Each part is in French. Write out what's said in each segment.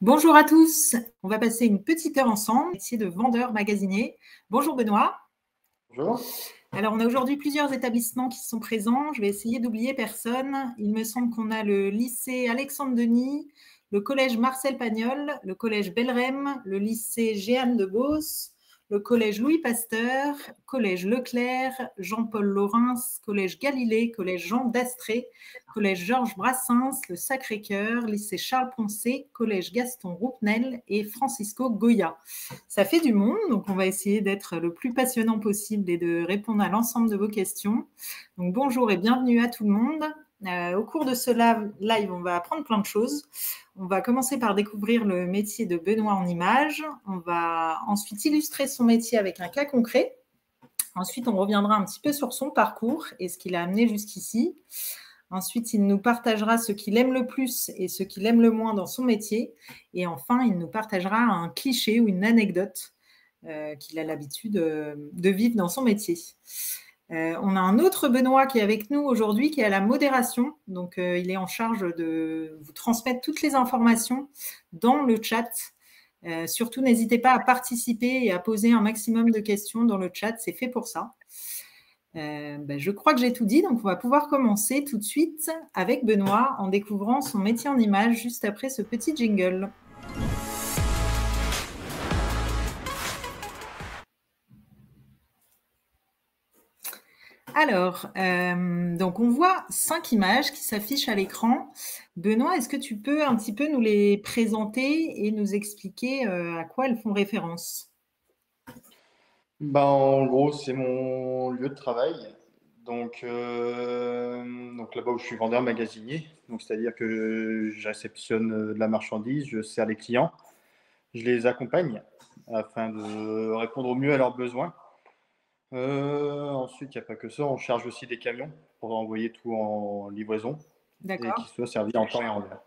Bonjour à tous, on va passer une petite heure ensemble, métier de vendeur magasinier. Bonjour Benoît. Bonjour. Alors on a aujourd'hui plusieurs établissements qui sont présents, je vais essayer d'oublier personne. Il me semble qu'on a le lycée Alexandre Denis, le collège Marcel Pagnol, le collège Belrem, le lycée Jeanne de Beauce, le collège Louis Pasteur, collège Leclerc, Jean-Paul Laurens, collège Galilée, collège Jean d'Astrée, collège Georges Brassens, le Sacré-Cœur, lycée Charles Poncet, collège Gaston Roupnel et Francisco Goya. Ça fait du monde, donc on va essayer d'être le plus passionnant possible et de répondre à l'ensemble de vos questions. Donc bonjour et bienvenue à tout le monde. Au cours de ce live, on va apprendre plein de choses. On va commencer par découvrir le métier de Benoît en images. On va ensuite illustrer son métier avec un cas concret. Ensuite, on reviendra un petit peu sur son parcours et ce qu'il a amené jusqu'ici. Ensuite, il nous partagera ce qu'il aime le plus et ce qu'il aime le moins dans son métier. Et enfin, il nous partagera un cliché ou une anecdote qu'il a l'habitude de vivre dans son métier. On a un autre Benoît qui est avec nous aujourd'hui, qui est à la modération. Donc, il est en charge de vous transmettre toutes les informations dans le chat. Surtout, n'hésitez pas à participer et à poser un maximum de questions dans le chat. C'est fait pour ça. Je crois que j'ai tout dit, donc on va pouvoir commencer tout de suite avec Benoît en découvrant son métier en images juste après ce petit jingle. Alors, donc on voit 5 images qui s'affichent à l'écran. Benoît, est-ce que tu peux un petit peu nous les présenter et nous expliquer à quoi elles font référence? En gros, c'est mon lieu de travail. Donc là-bas où je suis vendeur magasinier, donc c'est-à-dire que je réceptionne de la marchandise, je sers les clients, je les accompagne afin de répondre au mieux à leurs besoins. Ensuite, il n'y a pas que ça, on charge aussi des camions pour envoyer tout en livraison et qu'ils soient servis en temps et en heure.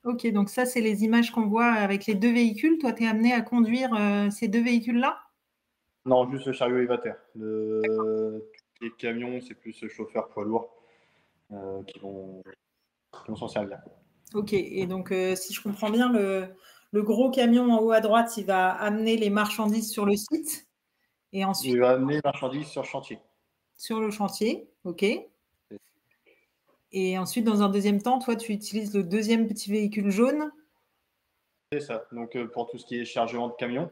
Ok, donc ça, c'est les images qu'on voit avec les 2 véhicules. Toi, tu es amené à conduire ces 2 véhicules-là? Non, juste le chariot élévateur. Les camions, c'est plus le chauffeur poids lourd qui vont s'en servir. Ok, et donc si je comprends bien, le gros camion en haut à droite, il va amener les marchandises sur le site et ensuite Il va amener les marchandises sur chantier. sur le chantier. Ok. Et ensuite, dans un deuxième temps, toi, tu utilises le deuxième petit véhicule jaune. C'est ça. Donc pour tout ce qui est chargement de camion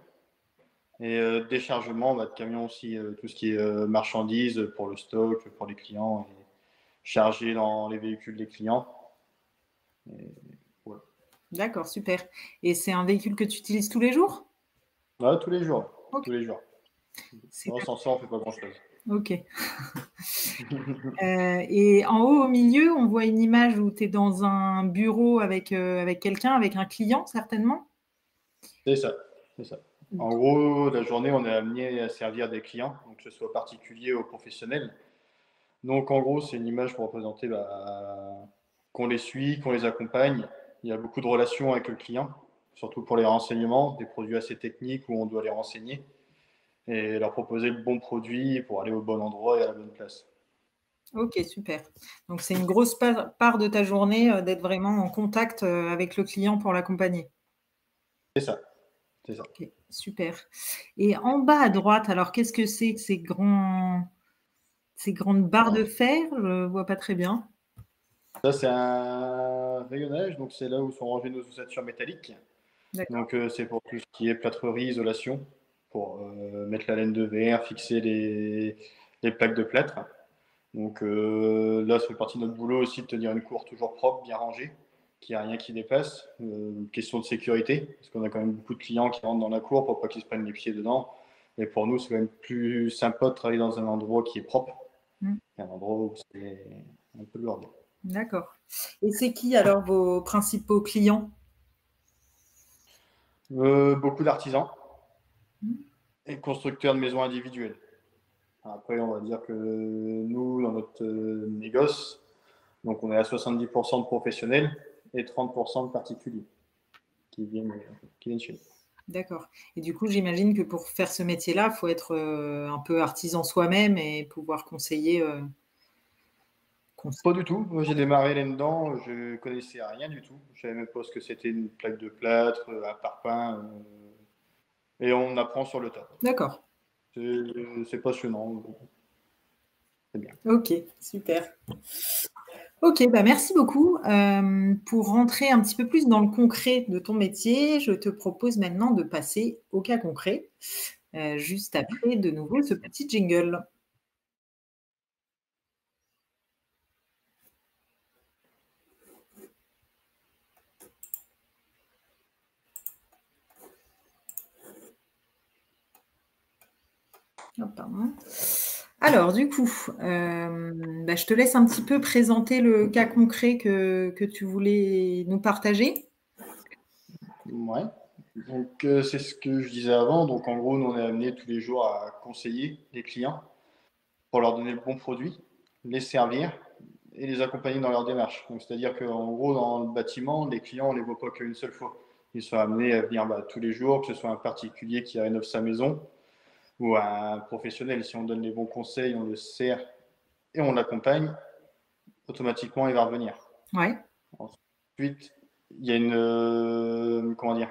et déchargement de camion aussi, tout ce qui est marchandises pour le stock, pour les clients, et charger dans les véhicules des clients. Et, voilà. D'accord, super. Et c'est un véhicule que tu utilises tous les jours? Voilà, tous les jours. Okay. Tous les jours. Sans ça, on ne fait pas grand-chose. Ok. Et en haut au milieu, on voit une image où tu es dans un bureau avec quelqu'un, avec un client certainement. C'est ça, c'est ça. En gros, la journée, on est amené à servir des clients, donc que ce soit particulier ou professionnel. Donc en gros, c'est une image pour représenter qu'on les suit, qu'on les accompagne. Il y a beaucoup de relations avec le client, surtout pour les renseignements, des produits assez techniques où on doit les renseigner et leur proposer le bon produit pour aller au bon endroit et à la bonne place. Ok, super. Donc c'est une grosse part de ta journée d'être vraiment en contact avec le client pour l'accompagner. C'est ça. C'est ça. Ok, super. Et en bas à droite, alors qu'est-ce que c'est que ces grandes barres de fer? Je ne vois pas très bien. Ça, c'est un rayonnage, donc c'est là où sont rangées nos ossatures métalliques. Donc c'est pour tout ce qui est plâtrerie, isolation, pour mettre la laine de verre, fixer les plaques de plâtre. Donc là, ça fait partie de notre boulot aussi de tenir une cour toujours propre, bien rangée, qu'il n'y a rien qui dépasse. Question de sécurité, parce qu'on a quand même beaucoup de clients qui rentrent dans la cour pour pas qu'ils se prennent les pieds dedans. Et pour nous, c'est quand même plus sympa de travailler dans un endroit qui est propre qu'un endroit où c'est un peu lourd. D'accord. Et c'est qui alors vos principaux clients? Beaucoup d'artisans et constructeurs de maisons individuelles. Après, on va dire que nous, dans notre négoce, donc on est à 70% de professionnels et 30% de particuliers qui viennent chez nous. D'accord. Et du coup, j'imagine que pour faire ce métier-là, il faut être un peu artisan soi-même et pouvoir conseiller Pas du tout. Moi, j'ai démarré là-dedans, je connaissais rien du tout. Je savais même pas ce que c'était une plaque de plâtre, un parpaing. Et on apprend sur le tas. D'accord. C'est passionnant. C'est bien. Ok, super. Ok, bah merci beaucoup. Pour rentrer un petit peu plus dans le concret de ton métier, je te propose maintenant de passer au cas concret, juste après de nouveau ce petit jingle. Oh, pardon. Alors, du coup, je te laisse un petit peu présenter le cas concret que tu voulais nous partager. Ouais. Donc, c'est ce que je disais avant. Donc, en gros, nous, on est amené tous les jours à conseiller les clients pour leur donner le bon produit, les servir et les accompagner dans leur démarche. Donc, c'est-à-dire qu'en gros, dans le bâtiment, les clients, on ne les voit pas qu'une seule fois. Ils sont amenés à venir tous les jours, que ce soit un particulier qui rénove sa maison ou un professionnel. Si on donne les bons conseils, on le sert et on l'accompagne, automatiquement, il va revenir. Ouais. Ensuite, il y a une, comment dire,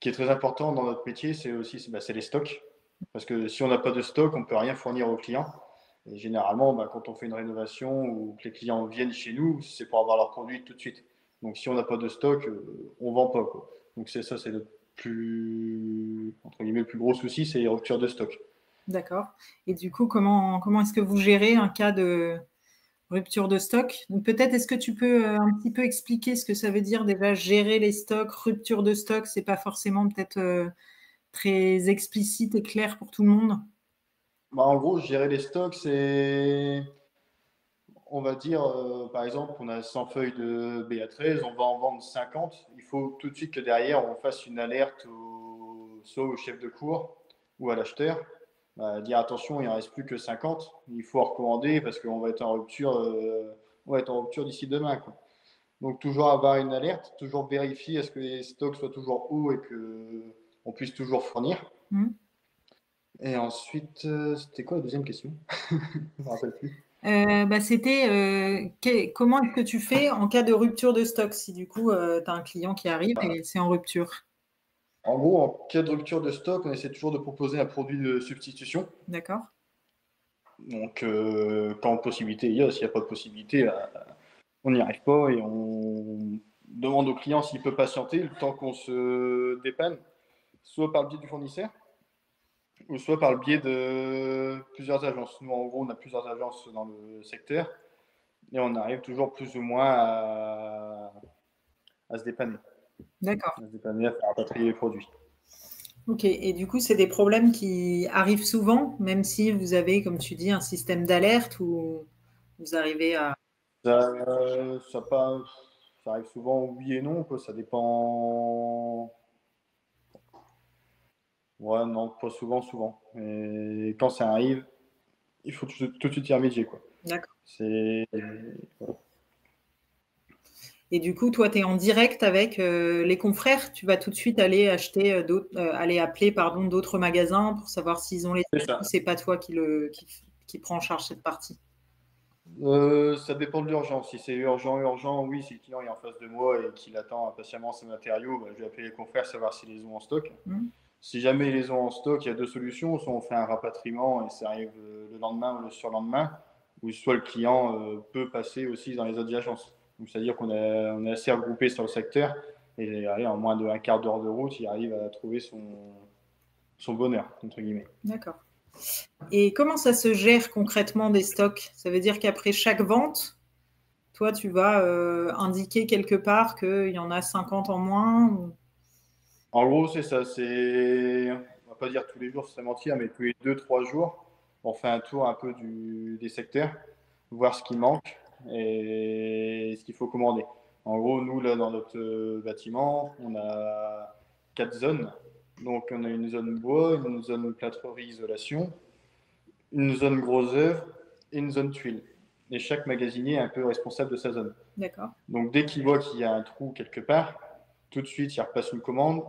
qui est très important dans notre métier, c'est aussi c'est les stocks. Parce que si on n'a pas de stock, on ne peut rien fournir aux clients. Et généralement, quand on fait une rénovation ou que les clients viennent chez nous, c'est pour avoir leurs produits tout de suite. Donc si on n'a pas de stock, on ne vend pas, quoi. Donc c'est le plus, entre guillemets, le plus gros souci, c'est les ruptures de stock. D'accord. Et du coup, comment est-ce que vous gérez un cas de rupture de stock? Donc peut-être, est-ce que tu peux un petit peu expliquer ce que ça veut dire déjà gérer les stocks, rupture de stock? C'est pas forcément peut-être très explicite et clair pour tout le monde. En gros, gérer les stocks, c'est, on va dire, par exemple, on a 100 feuilles de BA13, on va en vendre 50. Il faut tout de suite que derrière, on fasse une alerte soit au chef de cour ou à l'acheteur. Dire attention, il n'en reste plus que 50. Il faut recommander parce qu'on va être en rupture, d'ici demain, quoi. Donc, toujours avoir une alerte, toujours vérifier à ce que les stocks soient toujours hauts et qu'on puisse toujours fournir. Et ensuite, c'était quoi la deuxième question? Je ne me rappelle plus. C'était comment est-ce que tu fais en cas de rupture de stock si du coup tu as un client qui arrive et c'est en rupture? En gros, en cas de rupture de stock, on essaie toujours de proposer un produit de substitution. D'accord. Donc, quand possibilité il y a, s'il n'y a pas de possibilité, on n'y arrive pas et on demande au client s'il peut patienter le temps qu'on se dépanne, soit par le biais du fournisseur, ou soit par le biais de plusieurs agences. Nous, en gros, on a plusieurs agences dans le secteur et on arrive toujours plus ou moins à se dépanner. D'accord. À se dépanner, à faire rapatrier les produits. Ok, et du coup, c'est des problèmes qui arrivent souvent, même si vous avez, comme tu dis, un système d'alerte ou vous arrivez à... Ça arrive souvent oui et non, quoi. Ça dépend. Ouais, non, pas souvent. Et quand ça arrive, il faut tout de suite y remédier, quoi. D'accord. C'est. Et du coup, toi, tu es en direct avec les confrères. Tu vas tout de suite aller acheter aller appeler pardon, d'autres magasins pour savoir s'ils ont les stocks ou c'est pas toi qui prend en charge cette partie. Ça dépend de l'urgence. Si c'est urgent, oui, si le client est en face de moi et qu'il attend impatiemment ses matériaux, je vais appeler les confrères savoir s'ils les ont en stock. Si jamais ils les ont en stock, il y a deux solutions. Soit on fait un rapatriement et ça arrive le lendemain ou le surlendemain, ou soit le client peut passer aussi dans les autres agences. Donc, c'est-à-dire qu'on est assez regroupé sur le secteur et allez, en moins d'un quart d'heure de route, il arrive à trouver son bonheur, entre guillemets. D'accord. Et comment ça se gère concrètement des stocks? Ça veut dire qu'après chaque vente, toi, tu vas indiquer quelque part qu'il y en a 50 en moins ou... En gros, c'est ça. On va pas dire tous les jours, c'est mentir, mais tous les 2-3 jours, on fait un tour un peu des secteurs, voir ce qui manque et ce qu'il faut commander. En gros, nous, là, dans notre bâtiment, on a 4 zones. Donc, on a une zone bois, une zone plâtrerie isolation, une zone gros œuvre et une zone tuile. Et chaque magasinier est un peu responsable de sa zone. D'accord. Donc, dès qu'il voit qu'il y a un trou quelque part, tout de suite, il repasse une commande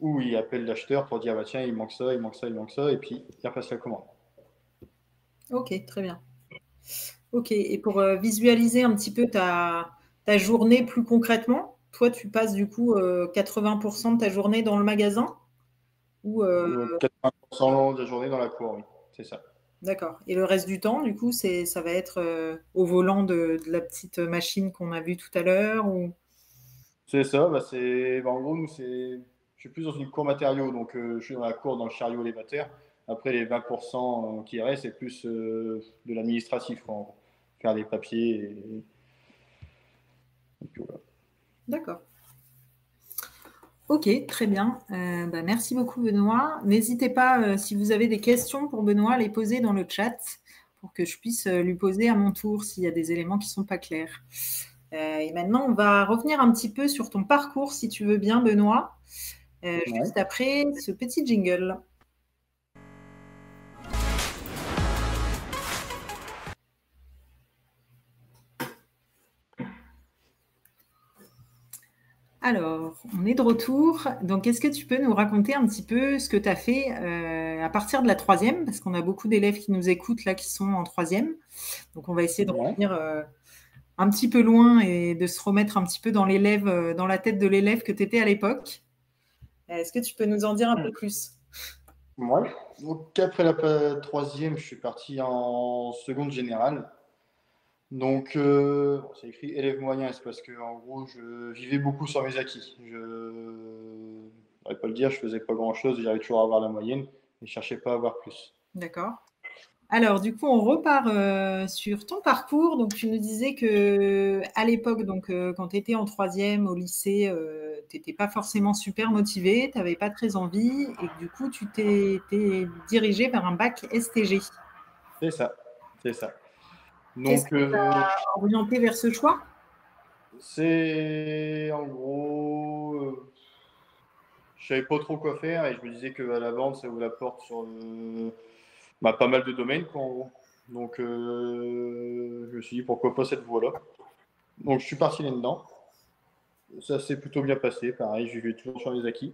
ou il appelle l'acheteur pour dire bah, tiens, il manque ça, et puis il repasse la commande. Ok, très bien. Ok, et pour visualiser un petit peu ta journée plus concrètement, toi, tu passes du coup 80% de ta journée dans le magasin ou 80% de la journée dans la cour, oui, c'est ça. D'accord. Et le reste du temps, du coup, ça va être au volant de la petite machine qu'on a vue tout à l'heure ou... C'est ça, en gros, je suis plus dans une cour matériaux, donc je suis dans la cour dans le chariot élévateur. Après, les 20% qui restent, c'est plus de l'administratif, quoi, en gros. Faire des papiers. Et puis voilà. D'accord. Ok, très bien. Bah, merci beaucoup, Benoît. N'hésitez pas, si vous avez des questions pour Benoît, à les poser dans le chat pour que je puisse lui poser à mon tour s'il y a des éléments qui ne sont pas clairs. Et maintenant, on va revenir un petit peu sur ton parcours, si tu veux bien, Benoît, juste après ce petit jingle. Alors, on est de retour. Donc, est-ce que tu peux nous raconter un petit peu ce que tu as fait à partir de la troisième? Parce qu'on a beaucoup d'élèves qui nous écoutent là, qui sont en troisième. Donc, on va essayer de revenir un petit peu loin et de se remettre un petit peu dans dans la tête de l'élève que tu étais à l'époque. Est-ce que tu peux nous en dire un peu plus? Ouais. Donc, après la troisième, je suis parti en seconde générale. Donc, c'est écrit élève moyen, c'est parce que en gros, je vivais beaucoup sur mes acquis. Je ne vais pas le dire, je faisais pas grand-chose, j'arrivais toujours à avoir la moyenne et je cherchais pas à avoir plus. D'accord. Alors, du coup, on repart sur ton parcours. Donc, tu nous disais que à l'époque, donc quand tu étais en troisième au lycée, tu n'étais pas forcément super motivé, tu n'avais pas très envie, et que du coup, tu t'es dirigé vers un bac STG. C'est ça, c'est ça. Qu'est-ce Donc, qui t'a orienté vers ce choix? c'est en gros, je savais pas trop quoi faire et je me disais que à la vente, ça ouvre la porte sur pas mal de domaines, quoi, en gros. Donc, je me suis dit pourquoi pas cette voie-là. Donc, je suis parti là-dedans. Ça s'est plutôt bien passé. Pareil, j'ai vu toujours sur les acquis.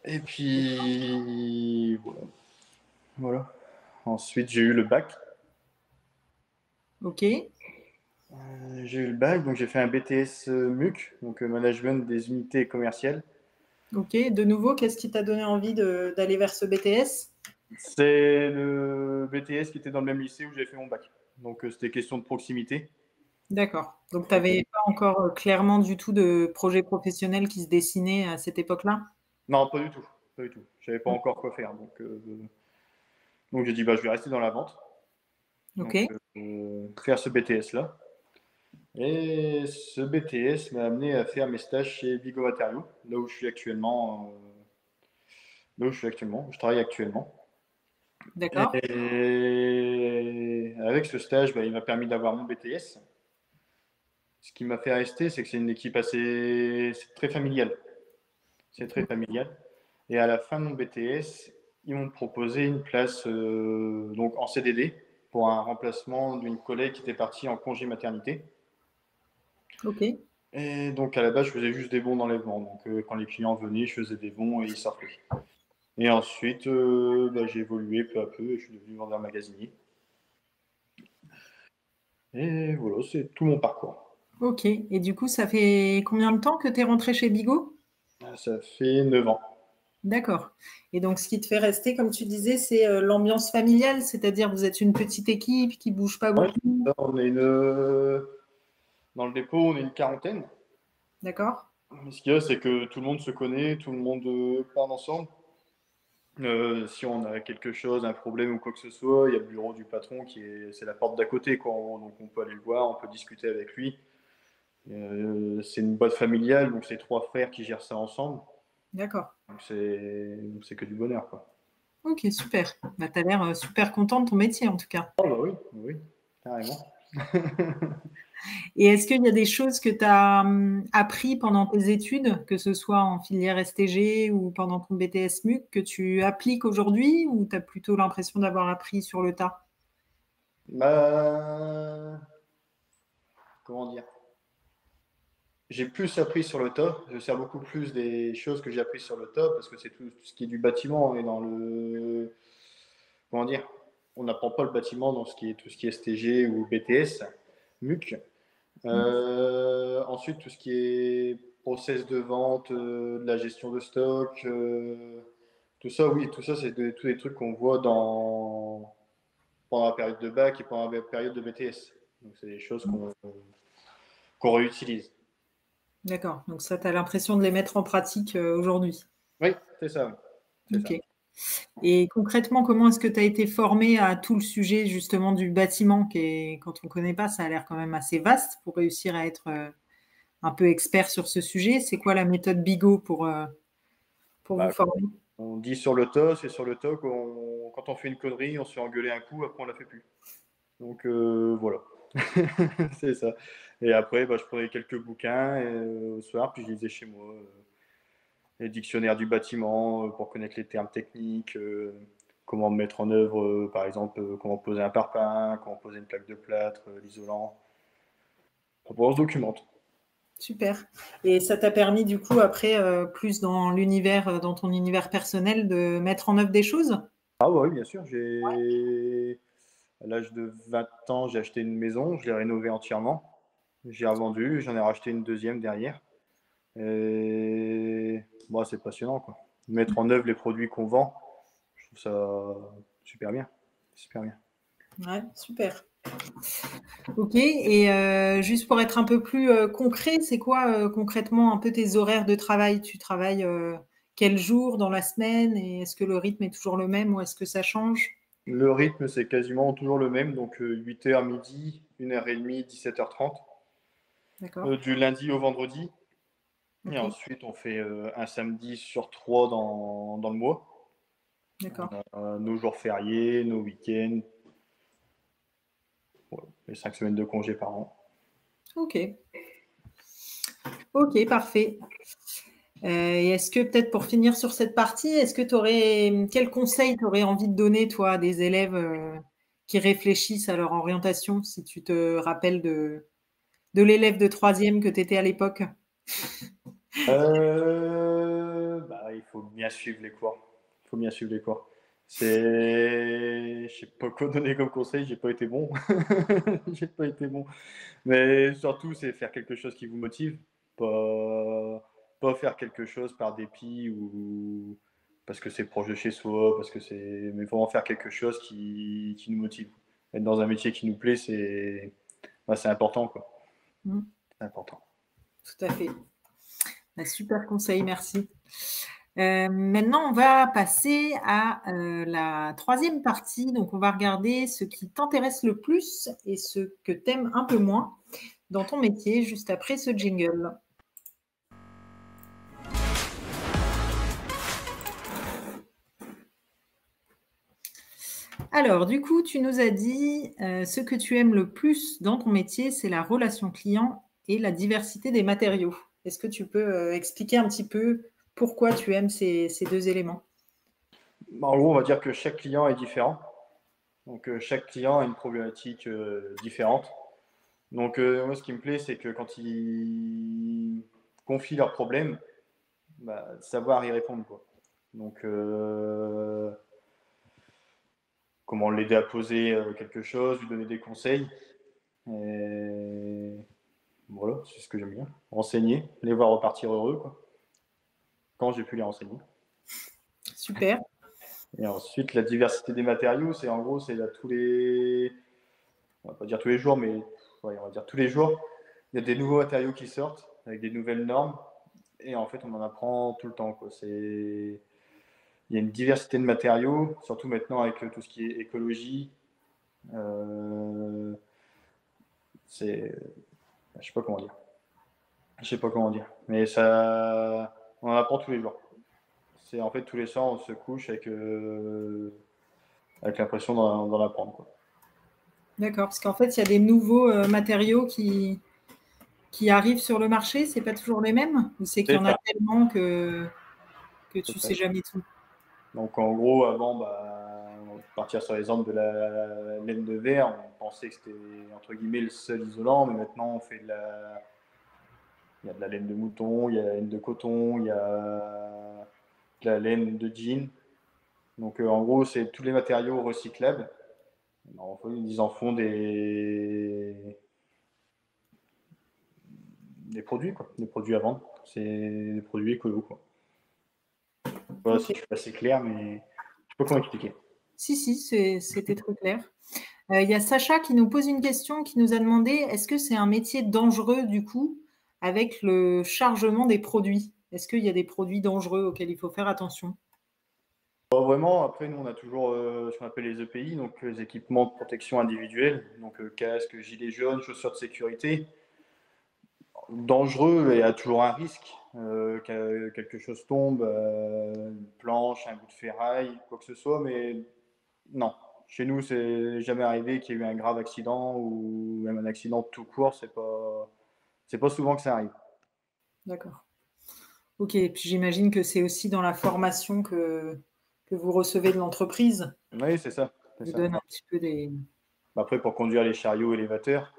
Et puis, voilà. Ensuite, j'ai eu le bac. Ok, J'ai eu le bac, donc j'ai fait un BTS MUC, donc Management des unités commerciales. ok. De nouveau, qu'est-ce qui t'a donné envie d'aller vers ce BTS? C'est le BTS qui était dans le même lycée où j'ai fait mon bac. Donc, c'était question de proximité. D'accord. Donc, tu n'avais pas encore clairement du tout de projet professionnel qui se dessinait à cette époque-là? Non, pas du tout. Pas du tout. Je savais pas encore quoi faire. Donc j'ai dit, je vais rester dans la vente. Ok. Donc, faire ce BTS-là. Et ce BTS m'a amené à faire mes stages chez Vigo Matériaux, là où je suis actuellement. Là où je suis actuellement. Je travaille actuellement. D'accord. Et avec ce stage, il m'a permis d'avoir mon BTS. Ce qui m'a fait rester, c'est que c'est une équipe c'est très familiale. C'est très familial. Et à la fin de mon BTS, ils m'ont proposé une place donc en CDD pour un remplacement d'une collègue qui était partie en congé maternité. Ok. Et donc à la base, je faisais juste des bons d'enlèvement. Donc quand les clients venaient, je faisais des bons et ils sortaient. Et ensuite, j'ai évolué peu à peu et je suis devenu vendeur magasinier. Et voilà, c'est tout mon parcours. Ok. Et du coup, ça fait combien de temps que tu es rentré chez Bigot? Ça fait 9 ans. D'accord. Et donc, ce qui te fait rester, comme tu disais, c'est l'ambiance familiale, c'est-à-dire vous êtes une petite équipe qui bouge pas Ouais, beaucoup. on est dans le dépôt, on est une quarantaine. D'accord? Mais ce qu'il y a, c'est que tout le monde se connaît, tout le monde parle ensemble. Si on a quelque chose, un problème ou quoi que ce soit, il y a le bureau du patron c'est la porte d'à côté, quoi. Donc on peut aller le voir, on peut discuter avec lui. C'est une boîte familiale, donc c'est trois frères qui gèrent ça ensemble. D'accord. Donc c'est que du bonheur, quoi. Ok, super. Bah, tu as l'air super content de ton métier, en tout cas. Oh bah oui, oui, carrément. Et est-ce qu'il y a des choses que tu as appris pendant tes études, que ce soit en filière STG ou pendant ton BTS MUC, que tu appliques aujourd'hui ou tu as plutôt l'impression d'avoir appris sur le tas? Comment dire? J'ai plus appris sur le tas. Je sers beaucoup plus des choses que j'ai appris sur le tas parce que c'est tout ce qui est du bâtiment et dans le. Comment dire? on n'apprend pas le bâtiment dans tout ce qui est STG ou BTS, MUC. Ensuite, tout ce qui est process de vente, de la gestion de stock, tout ça, oui, tout ça, c'est tous les trucs qu'on voit pendant la période de bac et pendant la période de BTS. Donc, c'est des choses qu'on réutilise. D'accord. Donc ça, tu as l'impression de les mettre en pratique aujourd'hui. Oui, c'est ça. Oui. Ok. Et concrètement, comment est-ce que tu as été formé à tout le sujet justement du bâtiment qui est, quand on ne connaît pas, ça a l'air quand même assez vaste pour réussir à être un peu expert sur ce sujet. C'est quoi la méthode Bigot pour vous former? On dit sur le tas, c'est sur le tas quand on fait une connerie, on se fait engueuler un coup, après on la fait plus. Donc voilà, c'est ça. Et après, je prenais quelques bouquins au soir, puis je lisais chez moi les dictionnaires du bâtiment pour connaître les termes techniques, comment mettre en œuvre, par exemple, comment poser un parpaing, comment poser une plaque de plâtre, l'isolant. On se documente. Super. Et ça t'a permis du coup après, plus dans dans ton univers personnel, de mettre en œuvre des choses? Ah oui, bien sûr. À l'âge de 20 ans, j'ai acheté une maison, je l'ai rénovée entièrement. J'ai revendu, j'en ai racheté une deuxième derrière. Et c'est passionnant, quoi. Mettre en œuvre les produits qu'on vend, je trouve ça super bien. Super bien. Ouais, super. Ok. Et juste pour être un peu plus concret, c'est quoi concrètement un peu tes horaires de travail? Tu travailles quel jour dans la semaine et est-ce que le rythme est toujours le même ou est-ce que ça change? Le rythme, c'est quasiment toujours le même, donc 8h midi, 1h30, 17h30, D'accord. du lundi au vendredi. Et Ok. ensuite, on fait un samedi sur 3 dans le mois. On D'accord. a nos jours fériés, nos week-ends, les 5 semaines de congé par an. Ok. Ok, parfait. Et est-ce que peut-être pour finir sur cette partie, est-ce que tu aurais quel conseil tu aurais envie de donner, toi, à des élèves qui réfléchissent à leur orientation, si tu te rappelles de l'élève de troisième que tu étais à l'époque? Il faut bien suivre les cours. Il faut bien suivre les cours. Je sais pas quoi donner comme conseil, j'ai pas été bon. J'ai pas été bon. Mais surtout, c'est faire quelque chose qui vous motive. Pas faire quelque chose par dépit ou parce que c'est proche de chez soi, mais vraiment faire quelque chose qui nous motive. Être dans un métier qui nous plaît, c'est important, quoi. C'est important. Tout à fait. Un super conseil, merci. Maintenant, on va passer à la troisième partie. Donc, on va regarder ce qui t'intéresse le plus et ce que tu aimes un peu moins dans ton métier, juste après ce jingle. Alors, du coup, tu nous as dit ce que tu aimes le plus dans ton métier, c'est la relation client et la diversité des matériaux. Est-ce que tu peux expliquer un petit peu pourquoi tu aimes ces deux éléments? En gros, on va dire que chaque client est différent. Donc, chaque client a une problématique différente. Donc, moi, ce qui me plaît, c'est que quand ils confient leurs problèmes, savoir y répondre, quoi. Donc, comment l'aider à poser quelque chose, lui donner des conseils. Et voilà, c'est ce que j'aime bien. Renseigner, les voir repartir heureux, quoi, quand j'ai pu les renseigner. Super. Et ensuite, la diversité des matériaux, c'est en gros, c'est là on va pas dire tous les jours, mais ouais, on va dire tous les jours, il y a des nouveaux matériaux qui sortent avec des nouvelles normes. Et en fait, on en apprend tout le temps, quoi. Il y a une diversité de matériaux, surtout maintenant avec tout ce qui est écologie. Je sais pas comment dire. Je sais pas comment dire. Mais ça, on en apprend tous les jours. C'est en fait tous les soirs, on se couche avec l'impression d'en apprendre, quoi. D'accord. Parce qu'en fait, il y a des nouveaux matériaux qui arrivent sur le marché. C'est pas toujours les mêmes? Ou c'est qu'il y en a tellement que tu sais jamais tout? Donc en gros, avant, on va partir sur l'exemple de la laine de verre, on pensait que c'était entre guillemets le seul isolant, mais maintenant il y a de la laine de mouton, il y a de la laine de coton, il y a de la laine de jean. Donc en gros, c'est tous les matériaux recyclables Ils en font des produits, quoi. Des produits à vendre. C'est des produits écolos, quoi. Voilà, si je suis assez clair, mais je sais pas comment expliquer. Si, c'était très clair. Il y a Sacha qui nous pose une question, qui nous a demandé, est-ce que c'est un métier dangereux du coup, avec le chargement des produits? Est-ce qu'il y a des produits dangereux auxquels il faut faire attention? Pas vraiment. Après, nous, on a toujours ce qu'on appelle les EPI, donc les équipements de protection individuelle, donc casque, gilet jaune, chaussures de sécurité. Dangereux, et il y a toujours un risque. Que quelque chose tombe, une planche, un bout de ferraille, quoi que ce soit, mais non. Chez nous, c'est jamais arrivé qu'il y ait eu un grave accident ou même un accident tout court. C'est pas souvent que ça arrive. D'accord. Ok, et puis j'imagine que c'est aussi dans la formation que vous recevez de l'entreprise. Oui, c'est ça. Vous donne un petit peu des. Après, pour conduire les chariots élévateurs,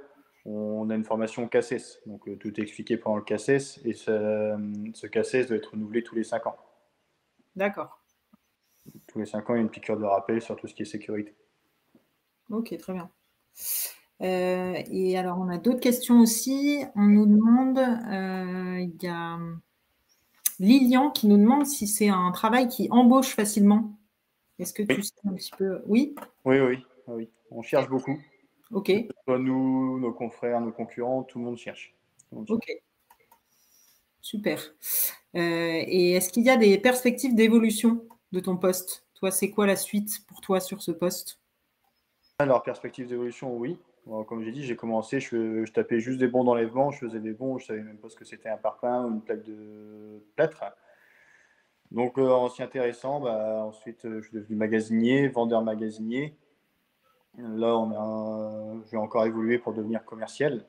on a une formation CACES. Donc, tout est expliqué pendant le CACES. Et ce CACES doit être renouvelé tous les 5 ans. D'accord. Tous les 5 ans, il y a une piqûre de rappel sur tout ce qui est sécurité. Ok, très bien. Et alors, on a d'autres questions aussi. On nous demande, il y a Lilian qui nous demande si c'est un travail qui embauche facilement. Est-ce que tu sais un petit peu? Oui? Oui. On cherche beaucoup. Ok. Que ce soit nous, nos confrères, nos concurrents, tout le monde cherche. Ok. Super. Et est-ce qu'il y a des perspectives d'évolution de ton poste? Toi, c'est quoi la suite pour toi sur ce poste? Alors, perspective d'évolution, oui. Bon, comme j'ai dit, j'ai commencé, je tapais juste des bons d'enlèvement, je faisais des bons, je savais même pas ce que c'était un parpaing ou une plaque de plâtre. Donc, en s'y intéressant, ensuite, je suis devenu magasinier, vendeur magasinier. Là, je vais encore évoluer pour devenir commercial.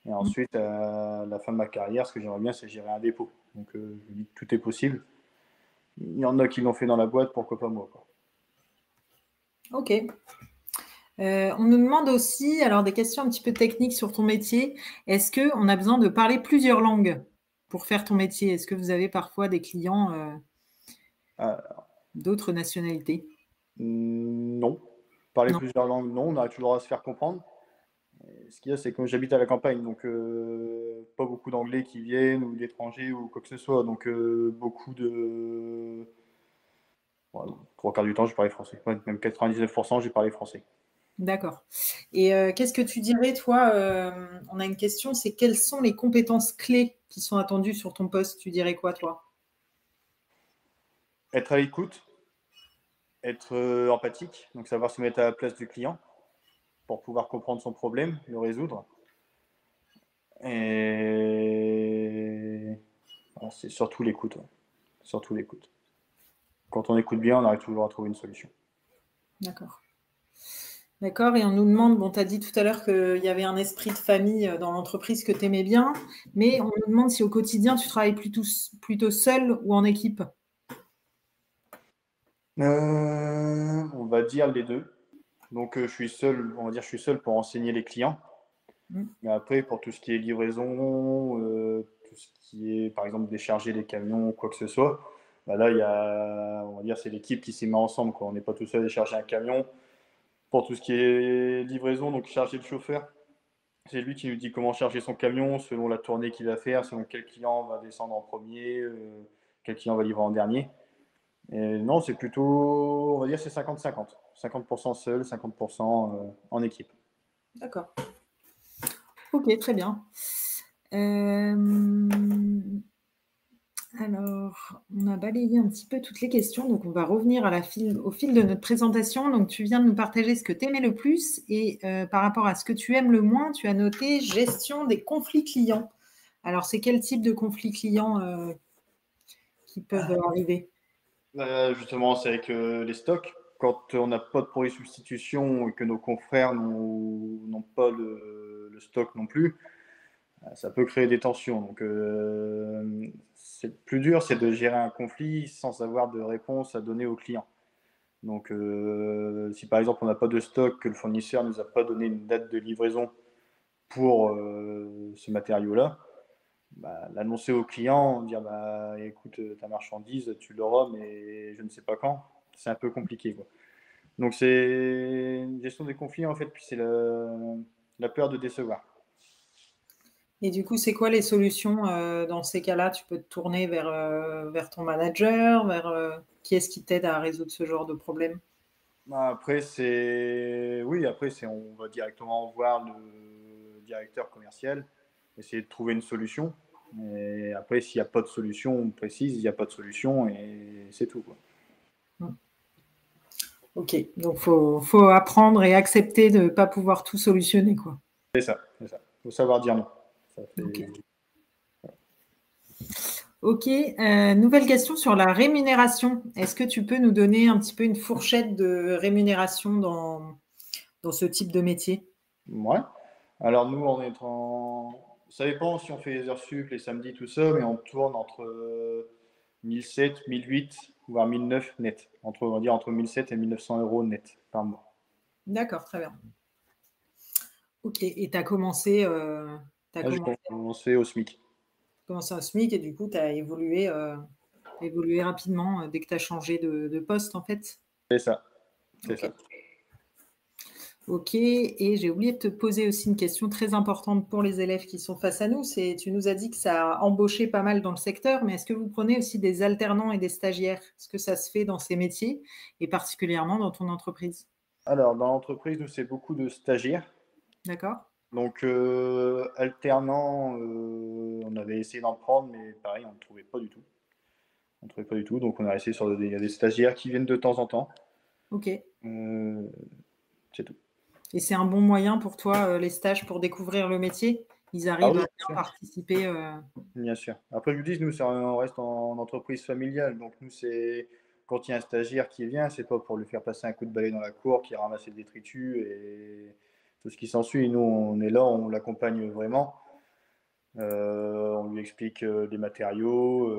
Et ensuite, à la fin de ma carrière, ce que j'aimerais bien, c'est gérer un dépôt. Donc, je me dis que tout est possible. Il y en a qui l'ont fait dans la boîte, pourquoi pas moi, quoi. Ok. On nous demande aussi, alors des questions un petit peu techniques sur ton métier. Est-ce qu'on a besoin de parler plusieurs langues pour faire ton métier? Est-ce que vous avez parfois des clients d'autres nationalités? Non. Parler Non. plusieurs langues, non. On arrive toujours à se faire comprendre. Et ce qu'il y a, c'est que j'habite à la campagne, donc pas beaucoup d'anglais qui viennent ou d'étrangers ou quoi que ce soit. Donc beaucoup de. Voilà, trois quarts du temps, j'ai parlé français. Ouais, même 99%, j'ai parlé français. D'accord. Et qu'est-ce que tu dirais, toi, on a une question, c'est quelles sont les compétences clés qui sont attendues sur ton poste? Tu dirais quoi, toi? Être à l'écoute, être empathique, donc savoir se mettre à la place du client pour pouvoir comprendre son problème, le résoudre. Et voilà, c'est surtout l'écoute. Ouais. Surtout l'écoute. Quand on écoute bien, on arrive toujours à trouver une solution. D'accord. D'accord, et on nous demande, bon, tu as dit tout à l'heure qu'il y avait un esprit de famille dans l'entreprise que tu aimais bien, mais on nous demande si au quotidien tu travailles plutôt seul ou en équipe. On va dire les deux. Donc je suis seul, on va dire je suis seul pour enseigner les clients. Mais après, pour tout ce qui est livraison, tout ce qui est par exemple décharger les camions, quoi que ce soit, là il y a, on va dire c'est l'équipe qui s'y met ensemble, quoi. On n'est pas tout seul à décharger un camion. Pour tout ce qui est livraison, donc charger le chauffeur, c'est lui qui nous dit comment charger son camion selon la tournée qu'il va faire, selon quel client va descendre en premier, quel client va livrer en dernier. Et non, c'est plutôt, on va dire, c'est 50-50. 50% seul, 50% en équipe. D'accord. Ok, très bien. Alors, on a balayé un petit peu toutes les questions, donc on va revenir au fil de notre présentation. Donc, tu viens de nous partager ce que tu aimais le plus et par rapport à ce que tu aimes le moins, tu as noté gestion des conflits clients. Alors, c'est quel type de conflits clients qui peuvent arriver? Justement, c'est avec les stocks. Quand on n'a pas de produit substitution et que nos confrères n'ont pas le stock non plus, ça peut créer des tensions. Donc, c'est le plus dur, c'est de gérer un conflit sans avoir de réponse à donner au client. Donc, si par exemple on n'a pas de stock, que le fournisseur ne nous a pas donné une date de livraison pour ce matériau-là, l'annoncer au client, dire écoute, ta marchandise, tu l'auras, mais je ne sais pas quand, c'est un peu compliqué, quoi. Donc c'est une gestion des conflits en fait, puis c'est la peur de décevoir. Et du coup, c'est quoi les solutions dans ces cas-là? Tu peux te tourner vers ton manager, qui est-ce qui t'aide à résoudre ce genre de problème? Bah, après, on va directement voir le directeur commercial, essayer de trouver une solution. Et après, s'il n'y a pas de solution précise, il n'y a pas de solution et c'est tout, quoi. Ok, donc faut apprendre et accepter de ne pas pouvoir tout solutionner, quoi. C'est ça, c'est ça. Faut savoir dire non. Ça fait... Ok. Ok, nouvelle question sur la rémunération. Est-ce que tu peux nous donner un petit peu une fourchette de rémunération dans ce type de métier? Ouais. Alors nous, ça dépend si on fait les heures sup, les samedis, tout ça, mais on tourne entre 1007, 1008, voire 1009 net. On va dire entre 1007 et 1900 euros net par mois. D'accord, très bien. Ok, et tu as commencé, Là, j'ai commencé au SMIC. un SMIC et du coup, tu as évolué rapidement dès que tu as changé de poste, en fait. C'est ça, c'est Ok. ça. Ok, et j'ai oublié de te poser aussi une question très importante pour les élèves qui sont face à nous. Tu nous as dit que ça a embauché pas mal dans le secteur, mais est-ce que vous prenez aussi des alternants et des stagiaires? Est-ce que ça se fait dans ces métiers et particulièrement dans ton entreprise? Alors, dans l'entreprise, nous, c'est beaucoup de stagiaires. D'accord? Donc, alternant, on avait essayé d'en prendre, mais pareil, on ne trouvait pas du tout. On ne trouvait pas du tout. Donc, on a essayé il y a des stagiaires qui viennent de temps en temps. Ok. Euh, c'est tout. Et c'est un bon moyen pour toi, les stages, pour découvrir le métier? Ils Ah arrivent oui, à bien participer. bien sûr. Après, je vous dis, nous, on reste en entreprise familiale. Donc, nous, c'est quand il y a un stagiaire qui vient, c'est pas pour lui faire passer un coup de balai dans la cour, qui ramasse le détritus et tout ce qui s'ensuit. Nous, on est là, on l'accompagne vraiment. On lui explique les matériaux,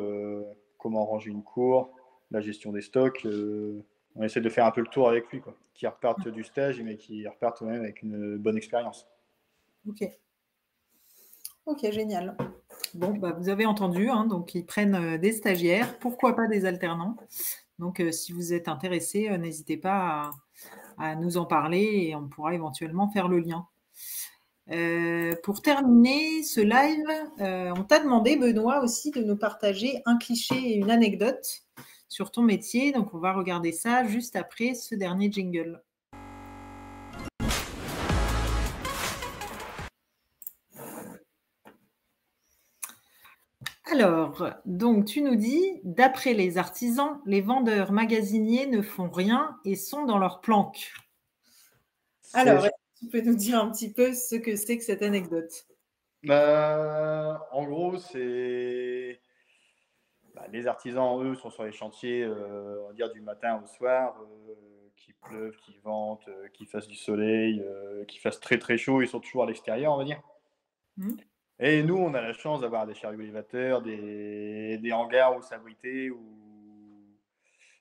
comment ranger une cour, la gestion des stocks. On essaie de faire un peu le tour avec lui, quoi. Qui repartent du stage, mais qui repartent même avec une bonne expérience. Ok. Ok, génial. Bon, bah, vous avez entendu, hein, donc ils prennent des stagiaires, pourquoi pas des alternants. Donc, si vous êtes intéressé, n'hésitez pas à nous en parler et on pourra éventuellement faire le lien. Pour terminer ce live, on t'a demandé, Benoît, aussi de nous partager un cliché et une anecdote sur ton métier. Donc, on va regarder ça juste après ce dernier jingle. Alors, donc tu nous dis, d'après les artisans, les vendeurs magasiniers ne font rien et sont dans leur planque. Alors, est-ce que tu peux nous dire un petit peu ce que c'est que cette anecdote? En gros, les artisans, eux, sont sur les chantiers, on va dire du matin au soir, qu'il pleuve, qu'il vente, qu'il fasse du soleil, qu'il fasse très très chaud, ils sont toujours à l'extérieur, on va dire. Hmm. Et nous, on a la chance d'avoir des chariots élévateurs, des hangars où s'abriter,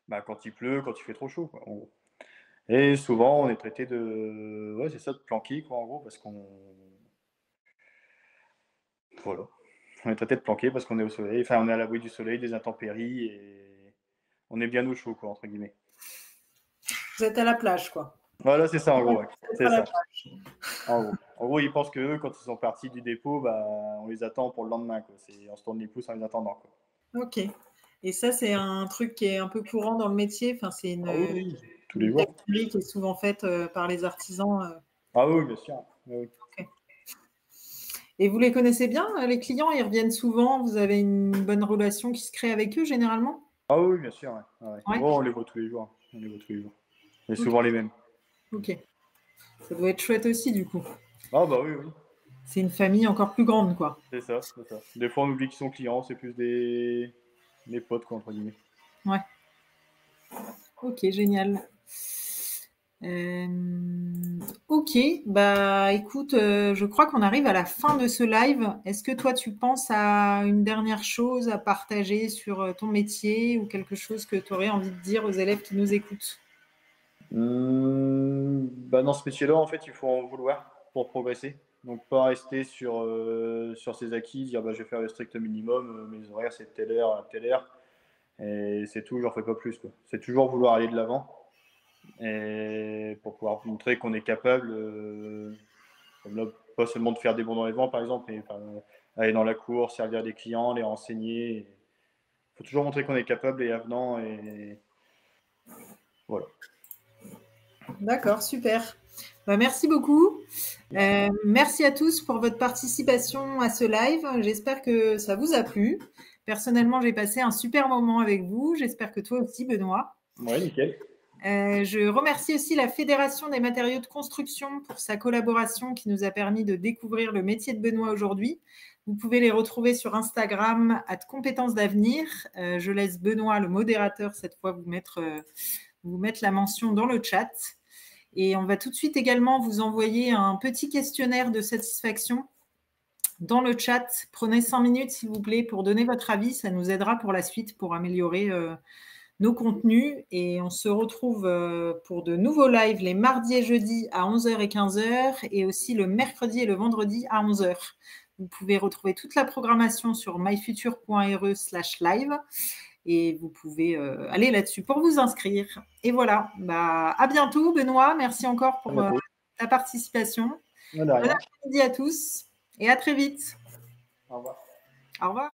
quand il pleut, quand il fait trop chaud, quoi, en gros. Et souvent, on est traité ouais, c'est ça, de planquer, quoi, en gros, parce qu'on, voilà, on est traité de planquer parce qu'on est au soleil, enfin, on est à l'abri du soleil, des intempéries, et on est bien au chaud, quoi, entre guillemets. Vous êtes à la plage, quoi. Voilà, c'est ça, en gros, ouais. Vous êtes C'est à la ça. plage. En gros, ils pensent que eux, quand ils sont partis du dépôt, on les attend pour le lendemain, quoi. On se tourne les pouces en les attendant, quoi. Ok. Et ça, c'est un truc qui est un peu courant dans le métier. Enfin, c'est Ah oui, oui, tous les une jours. technique qui est souvent faite par les artisans. Ah oui, bien sûr. Oui. Ok. Et vous les connaissez bien, les clients? Ils reviennent souvent? Vous avez une bonne relation qui se crée avec eux, généralement? Ah oui, bien sûr. Ouais. Ah ouais. Ouais. Oh, on les voit tous les jours. On les voit tous les jours. Et Ok. souvent les mêmes. Ok. Ça doit être chouette aussi, du coup. Ah bah oui, oui. C'est une famille encore plus grande, quoi. C'est ça, c'est ça. Des fois, on oublie qu'ils sont clients, c'est plus des potes, quoi, entre guillemets. Ouais. Ok, génial. Ok, bah écoute, je crois qu'on arrive à la fin de ce live. Est-ce que toi, tu penses à une dernière chose à partager sur ton métier ou quelque chose que tu aurais envie de dire aux élèves qui nous écoutent? Dans ce métier-là, en fait, il faut en vouloir pour progresser. Donc, pas rester sur ses acquis, dire je vais faire le strict minimum, mes horaires c'est de telle heure à telle heure, et c'est tout, j'en fais pas plus, quoi. C'est toujours vouloir aller de l'avant. et pour pouvoir montrer qu'on est capable, comme là, pas seulement de faire des bons dans les vents, par exemple, mais aller dans la cour, servir des clients, les renseigner. Il faut toujours montrer qu'on est capable et avenant. Et voilà. D'accord, super. Bah, merci beaucoup. Merci à tous pour votre participation à ce live. J'espère que ça vous a plu. Personnellement, j'ai passé un super moment avec vous. J'espère que toi aussi, Benoît. Oui, nickel. Je remercie aussi la Fédération des matériaux de construction pour sa collaboration qui nous a permis de découvrir le métier de Benoît aujourd'hui. Vous pouvez les retrouver sur Instagram @compétences d'avenir. Je laisse Benoît, le modérateur, cette fois vous mettre la mention dans le chat. Et on va tout de suite également vous envoyer un petit questionnaire de satisfaction dans le chat. Prenez 5 minutes, s'il vous plaît, pour donner votre avis. Ça nous aidera pour la suite, pour améliorer nos contenus. Et on se retrouve pour de nouveaux lives les mardis et jeudis à 11h et 15h et aussi le mercredi et le vendredi à 11h. Vous pouvez retrouver toute la programmation sur myfuture.re/live. Et vous pouvez aller là-dessus pour vous inscrire. Et voilà, à bientôt Benoît. Merci encore pour ta participation. Bon après-midi à tous et à très vite. Au revoir. Au revoir.